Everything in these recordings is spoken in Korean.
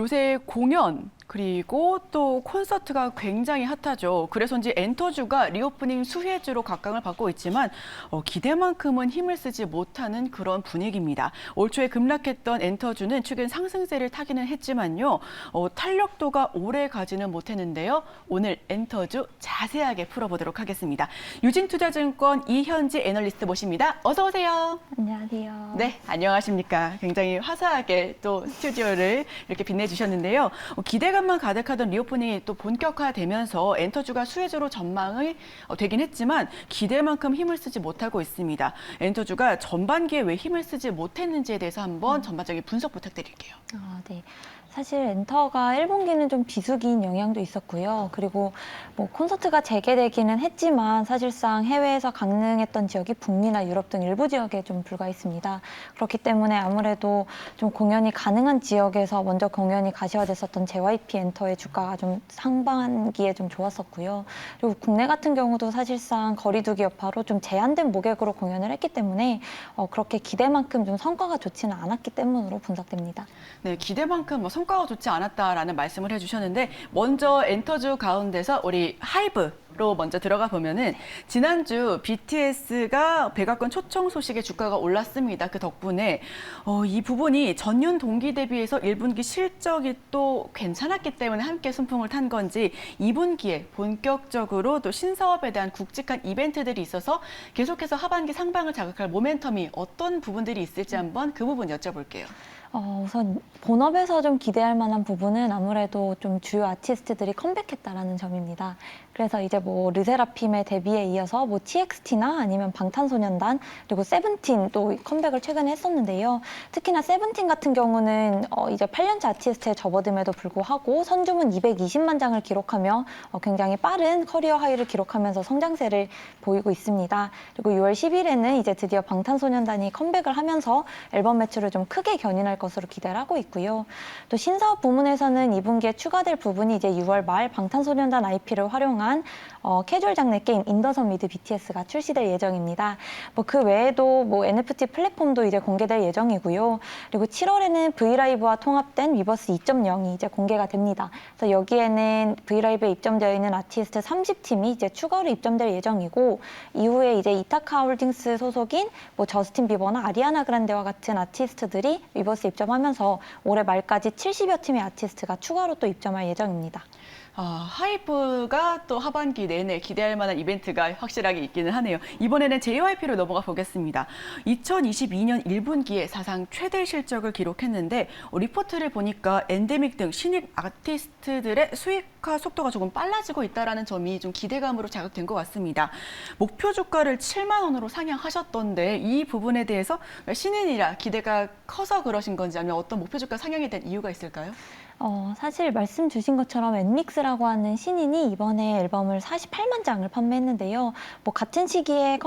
요새 공연 그리고 또 콘서트가 굉장히 핫하죠. 그래서인지 엔터주가 리오프닝 수혜주로 각광을 받고 있지만 기대만큼은 힘을 쓰지 못하는 그런 분위기입니다. 올 초에 급락했던 엔터주는 최근 상승세를 타기는 했지만요. 탄력도가 오래 가지는 못했는데요. 오늘 엔터주 자세하게 풀어보도록 하겠습니다. 유진투자증권 이현지 애널리스트 모십니다. 어서 오세요. 안녕하세요. 네, 안녕하십니까. 굉장히 화사하게 또 스튜디오를 이렇게 빛내주셨는데요. 기대감만 가득하던 리오프닝이 또 본격화되면서 엔터주가 수혜주로 전망이 되긴 했지만 기대만큼 힘을 쓰지 못하고 있습니다. 엔터주가 전반기에 왜 힘을 쓰지 못했는지에 대해서 한번 전반적인 분석 부탁드릴게요. 네. 사실 엔터가 1분기는 좀 비수기인 영향도 있었고요. 그리고 뭐 콘서트가 재개되기는 했지만 사실상 해외에서 강릉했던 지역이 북미나 유럽 등 일부 지역에 좀 불과했습니다. 그렇기 때문에 아무래도 좀 공연이 가능한 지역에서 먼저 공연이 가시화됐었던 JYP 엔터의 주가가 좀 상반기에 좀 좋았었고요. 그리고 국내 같은 경우도 사실상 거리두기 여파로 좀 제한된 모객으로 공연을 했기 때문에 그렇게 기대만큼 좀 성과가 좋지는 않았기 때문으로 분석됩니다. 네, 기대만큼 성과가 좋지 않았다라는 말씀을 해주셨는데 먼저 엔터주 가운데서 우리 하이브로 먼저 들어가 보면은 지난주 BTS가 백악관 초청 소식에 주가가 올랐습니다. 그 덕분에 이 부분이 전년 동기 대비해서 1분기 실적이 또 괜찮았기 때문에 함께 순풍을 탄 건지 2분기에 본격적으로 또 신사업에 대한 굵직한 이벤트들이 있어서 계속해서 하반기 상방을 자극할 모멘텀이 어떤 부분들이 있을지 한번 그 부분 여쭤볼게요. 우선 본업에서 좀 기대할 만한 부분은 아무래도 좀 주요 아티스트들이 컴백했다라는 점입니다. 그래서 이제 뭐 르세라핌의 데뷔에 이어서 뭐 TXT나 아니면 방탄소년단 그리고 세븐틴 또 컴백을 최근에 했었는데요. 특히나 세븐틴 같은 경우는 이제 8년차 아티스트에 접어듦에도 불구하고 선주문 220만 장을 기록하며 굉장히 빠른 커리어 하이를 기록하면서 성장세를 보이고 있습니다. 그리고 6월 10일에는 이제 드디어 방탄소년단이 컴백을 하면서 앨범 매출을 좀 크게 견인할 것으로 기대를 하고 있고요. 또 신사업 부문에서는 2분기에 추가될 부분이 이제 6월 말 방탄소년단 IP를 활용한 캐주얼 장르 게임 인더선 미드 BTS가 출시될 예정입니다. 뭐 그 외에도 뭐 NFT 플랫폼도 이제 공개될 예정이고요. 그리고 7월에는 브이라이브와 통합된 위버스 2.0이 이제 공개가 됩니다. 그래서 여기에는 브이라이브에 입점되어 있는 아티스트 30팀이 이제 추가로 입점될 예정이고 이후에 이제 이타카 홀딩스 소속인 뭐 저스틴 비버나 아리아나 그란데와 같은 아티스트들이 위버스 입점하면서 올해 말까지 70여 팀의 아티스트가 추가로 또 입점할 예정입니다. 하이브가 또 하반기 내내 기대할 만한 이벤트가 확실하게 있기는 하네요. 이번에는 JYP로 넘어가 보겠습니다. 2022년 1분기에 사상 최대 실적을 기록했는데 리포트를 보니까 엔데믹 등 신입 아티스트들의 수익화 속도가 조금 빨라지고 있다는 점이 좀 기대감으로 자극된 것 같습니다. 목표 주가를 7만 원으로 상향하셨던데 이 부분에 대해서 신인이라 기대가 커서 그러신 건지 아니면 어떤 목표 주가 상향에 대한 이유가 있을까요? 사실 말씀 주신 것처럼 엔믹스라고 하는 신인이 이번에 앨범을 48만 장을 판매했는데요. 뭐 같은 시기에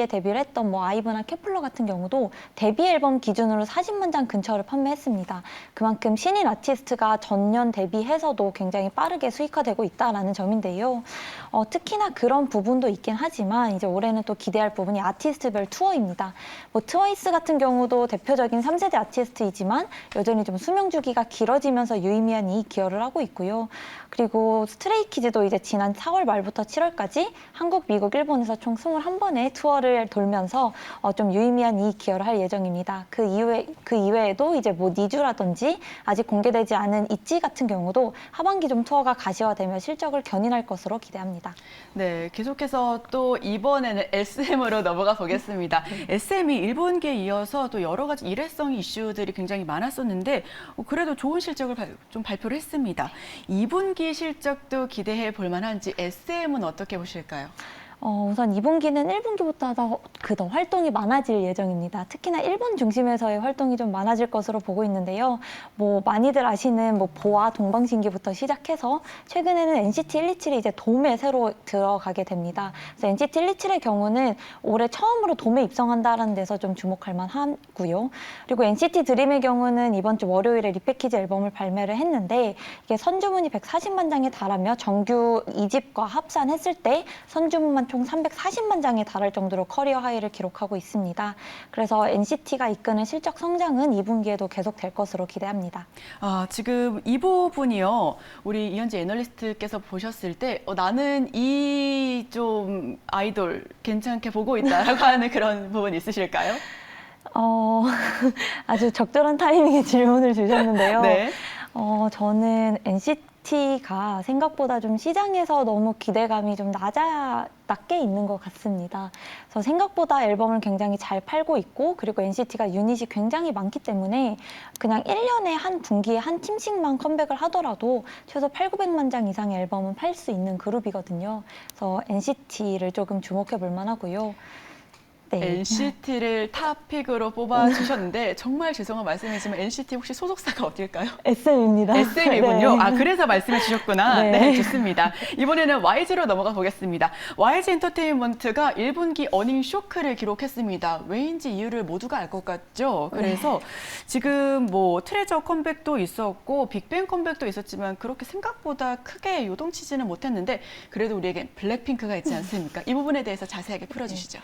데뷔를 했던 뭐 아이브나 케플러 같은 경우도 데뷔 앨범 기준으로 40만 장 근처를 판매했습니다. 그만큼 신인 아티스트가 전년 대비해서도 굉장히 빠르게 수익화되고 있다라는 점인데요. 특히나 그런 부분도 있긴 하지만 이제 올해는 또 기대할 부분이 아티스트별 투어입니다. 뭐 트와이스 같은 경우도 대표적인 3세대 아티스트이지만 여전히 좀 수명 주기가 길어지면서 유의미한 이익 기여를 하고 있고요. 그리고 스트레이키즈도 이제 지난 4월 말부터 7월까지 한국, 미국, 일본에서 총 21번의 투어를 돌면서 좀 유의미한 이익 기여를 할 예정입니다. 그 이외에도 이제 뭐 니쥬라든지 아직 공개되지 않은 있지 같은 경우도 하반기 좀 투어가 가시화되며 실적을 견인할 것으로 기대합니다. 네, 계속해서 또 이번에는 SM으로 넘어가 보겠습니다. SM이 1분기에 이어서 또 여러 가지 일회성 이슈들이 굉장히 많았었는데 그래도 좋은 실적을 좀 발표를 했습니다. 2분기 실적도 기대해 볼 만한지 SM은 어떻게 보실까요? 우선 2분기는 1분기보다 더 활동이 많아질 예정입니다. 특히나 일본 중심에서의 활동이 좀 많아질 것으로 보고 있는데요. 뭐 많이들 아시는 뭐 보아 동방신기부터 시작해서 최근에는 NCT 127이 이제 돔에 새로 들어가게 됩니다. 그래서 NCT 127의 경우는 올해 처음으로 돔에 입성한다라는 데서 좀 주목할 만하고요. 그리고 NCT 드림의 경우는 이번 주 월요일에 리패키지 앨범을 발매를 했는데 이게 선주문이 140만 장에 달하며 정규 2집과 합산했을 때 선주문만 통틀어서만 총 340만 장에 달할 정도로 커리어 하이를 기록하고 있습니다. 그래서 NCT가 이끄는 실적 성장은 2분기에도 계속될 것으로 기대합니다. 지금 이 부분이요. 우리 이현지 애널리스트께서 보셨을 때 나는 이 좀 아이돌 괜찮게 보고 있다라고 하는 그런 부분 있으실까요? 아주 적절한 타이밍에 질문을 주셨는데요. 네. 저는 NCT가 생각보다 좀 시장에서 너무 기대감이 좀 낮게 있는 것 같습니다. 그래서 생각보다 앨범을 굉장히 잘 팔고 있고, 그리고 NCT가 유닛이 굉장히 많기 때문에 그냥 1년에 한 분기에 한 팀씩만 컴백을 하더라도 최소 8,900만 장 이상의 앨범은 팔 수 있는 그룹이거든요. 그래서 NCT를 조금 주목해 볼 만하고요. 네. NCT를 탑픽으로 뽑아주셨는데 정말 죄송한 말씀이지만 NCT 혹시 소속사가 어딜까요? SM입니다. SM이군요. 네. 그래서 말씀해 주셨구나. 네. 네, 좋습니다. 이번에는 YG로 넘어가 보겠습니다. YG 엔터테인먼트가 1분기 어닝 쇼크를 기록했습니다. 왜인지 이유를 모두가 알 것 같죠? 그래서 지금 뭐 트레저 컴백도 있었고 빅뱅 컴백도 있었지만 그렇게 생각보다 크게 요동치지는 못했는데 그래도 우리에겐 블랙핑크가 있지 않습니까? 이 부분에 대해서 자세하게 풀어주시죠.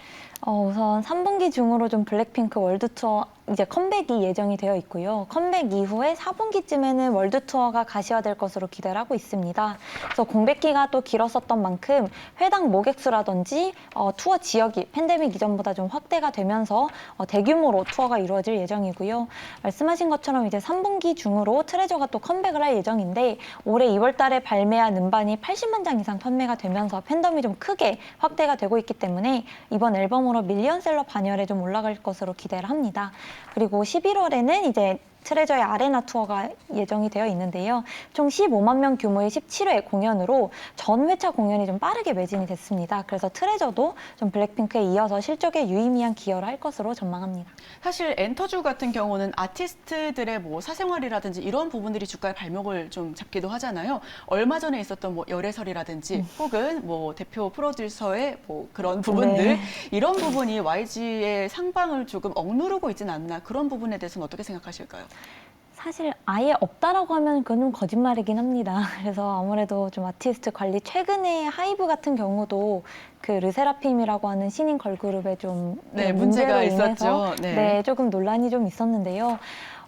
우선 3분기 중으로 좀 블랙핑크 월드 투어 이제 컴백이 예정이 되어 있고요. 컴백 이후에 4분기쯤에는 월드 투어가 가시화될 것으로 기대를 하고 있습니다. 그래서 공백기가 또 길었었던 만큼 회당 모객수라든지 투어 지역이 팬데믹 이전보다 좀 확대가 되면서 대규모로 투어가 이루어질 예정이고요. 말씀하신 것처럼 이제 3분기 중으로 트레저가 또 컴백을 할 예정인데 올해 2월 달에 발매한 음반이 80만 장 이상 판매가 되면서 팬덤이 좀 크게 확대가 되고 있기 때문에 이번 앨범으로 밀리언셀러 반열에 좀 올라갈 것으로 기대를 합니다. 그리고 11월에는 이제 트레저의 아레나 투어가 예정이 되어 있는데요. 총 15만 명 규모의 17회 공연으로 전 회차 공연이 좀 빠르게 매진이 됐습니다. 그래서 트레저도 좀 블랙핑크에 이어서 실적에 유의미한 기여를 할 것으로 전망합니다. 사실 엔터주 같은 경우는 아티스트들의 뭐 사생활이라든지 이런 부분들이 주가의 발목을 좀 잡기도 하잖아요. 얼마 전에 있었던 뭐 열애설이라든지 혹은 뭐 대표 프로듀서의 뭐 그런 부분들 네. 이런 부분이 YG의 상방을 조금 억누르고 있진 않나 그런 부분에 대해서는 어떻게 생각하실까요? 사실 아예 없다라고 하면 그건 좀 거짓말이긴 합니다. 그래서 아무래도 좀 아티스트 관리 최근에 하이브 같은 경우도 그 르세라핌이라고 하는 신인 걸그룹에 좀 네, 문제가 문제로 인해서 있었죠. 네. 조금 논란이 좀 있었는데요.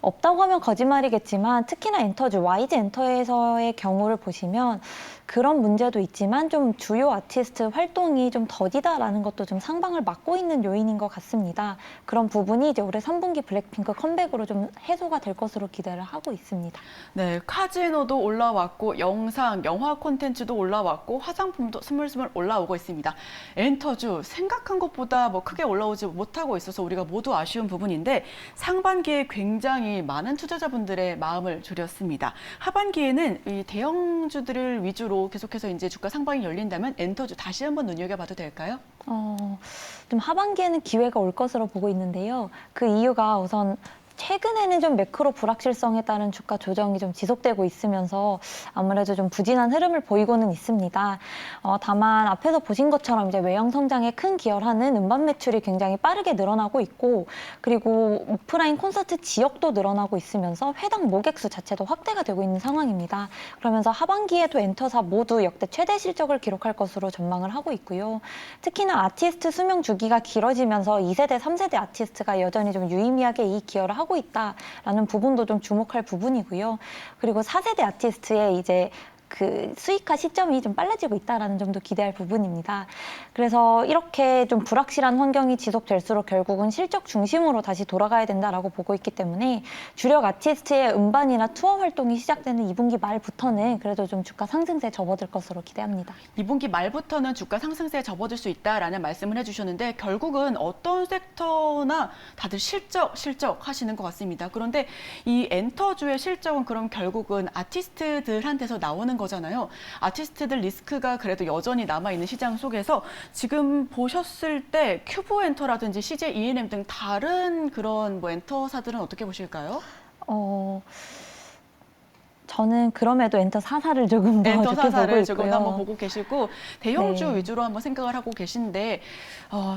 없다고 하면 거짓말이겠지만 특히나 엔터주, YG 엔터에서의 경우를 보시면 그런 문제도 있지만 좀 주요 아티스트 활동이 좀 더디다라는 것도 좀 상방을 막고 있는 요인인 것 같습니다. 그런 부분이 이제 올해 3분기 블랙핑크 컴백으로 좀 해소가 될 것으로 기대를 하고 있습니다. 네, 카지노도 올라왔고 영상, 영화 콘텐츠도 올라왔고 화장품도 스물스물 올라오고 있습니다. 엔터주 생각한 것보다 뭐 크게 올라오지 못하고 있어서 우리가 모두 아쉬운 부분인데 상반기에 굉장히 많은 투자자분들의 마음을 졸였습니다. 하반기에는 이 대형주들을 위주로 계속해서 이제 주가 상방이 열린다면 엔터주 다시 한번 눈여겨봐도 될까요? 좀 하반기에는 기회가 올 것으로 보고 있는데요. 그 이유가 우선 최근에는 좀 매크로 불확실성에 따른 주가 조정이 좀 지속되고 있으면서 아무래도 좀 부진한 흐름을 보이고는 있습니다. 다만 앞에서 보신 것처럼 이제 외형 성장에 큰 기여를 하는 음반 매출이 굉장히 빠르게 늘어나고 있고 그리고 오프라인 콘서트 지역도 늘어나고 있으면서 회당 모객수 자체도 확대가 되고 있는 상황입니다. 그러면서 하반기에도 엔터사 모두 역대 최대 실적을 기록할 것으로 전망을 하고 있고요. 특히나 아티스트 수명 주기가 길어지면서 2세대, 3세대 아티스트가 여전히 좀 유의미하게 이 기여를 하고 있다라는 부분도 좀 주목할 부분이고요. 그리고 4세대 아티스트의 이제 그 수익화 시점이 좀 빨라지고 있다는 점도 기대할 부분입니다. 그래서 이렇게 좀 불확실한 환경이 지속될수록 결국은 실적 중심으로 다시 돌아가야 된다라고 보고 있기 때문에 주력 아티스트의 음반이나 투어 활동이 시작되는 2분기 말부터는 그래도 좀 주가 상승세에 접어들 것으로 기대합니다. 2분기 말부터는 주가 상승세에 접어들 수 있다라는 말씀을 해주셨는데 결국은 어떤 섹터나 다들 실적 하시는 것 같습니다. 그런데 이 엔터주의 실적은 그럼 결국은 아티스트들한테서 나오는 거잖아요. 아티스트들 리스크가 그래도 여전히 남아있는 시장 속에서 지금 보셨을 때 큐브 엔터라든지 CJ E&M 등 다른 그런 뭐 엔터사들은 어떻게 보실까요? 저는 그럼에도 엔터 4사를 조금 더 엔터 좋게 보고 사사를 있고요. 조금 한번 보고 계시고 대형주 네. 위주로 한번 생각을 하고 계신데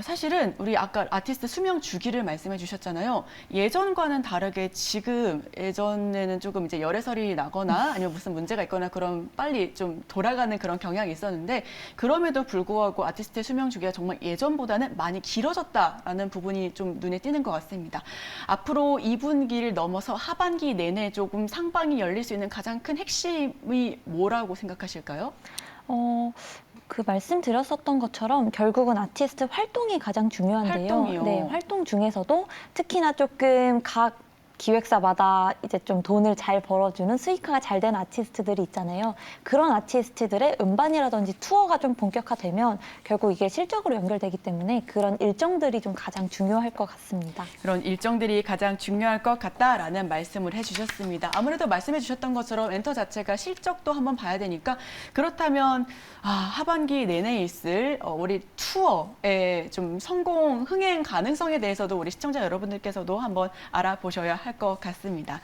사실은 우리 아까 아티스트 수명 주기를 말씀해 주셨잖아요. 예전과는 다르게 지금 예전에는 조금 이제 열애설이 나거나 아니면 무슨 문제가 있거나 그럼 빨리 좀 돌아가는 그런 경향이 있었는데 그럼에도 불구하고 아티스트의 수명 주기가 정말 예전보다는 많이 길어졌다라는 부분이 좀 눈에 띄는 것 같습니다. 앞으로 2분기를 넘어서 하반기 내내 조금 상방이 열릴 수 있는 가장 큰 핵심이 뭐라고 생각하실까요? 그 말씀드렸었던 것처럼 결국은 아티스트 활동이 가장 중요한데요. 활동이요. 네, 활동 중에서도 특히나 조금 각 기획사마다 이제 좀 돈을 잘 벌어주는 수익화가 잘 된 아티스트들이 있잖아요. 그런 아티스트들의 음반이라든지 투어가 좀 본격화되면 결국 이게 실적으로 연결되기 때문에 그런 일정들이 좀 가장 중요할 것 같습니다. 그런 일정들이 가장 중요할 것 같다라는 말씀을 해주셨습니다. 아무래도 말씀해 주셨던 것처럼 엔터 자체가 실적도 한번 봐야 되니까 그렇다면 하반기 내내 있을 우리 투어의 좀 성공, 흥행 가능성에 대해서도 우리 시청자 여러분들께서도 한번 알아보셔야 할 것 같습니다.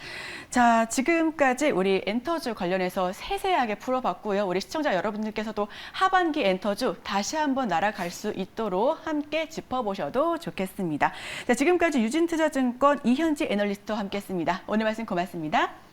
자, 지금까지 우리 엔터주 관련해서 세세하게 풀어봤고요. 우리 시청자 여러분들께서도 하반기 엔터주 다시 한번 날아갈 수 있도록 함께 짚어보셔도 좋겠습니다. 자, 지금까지 유진투자증권 이현지 애널리스트와 함께했습니다. 오늘 말씀 고맙습니다.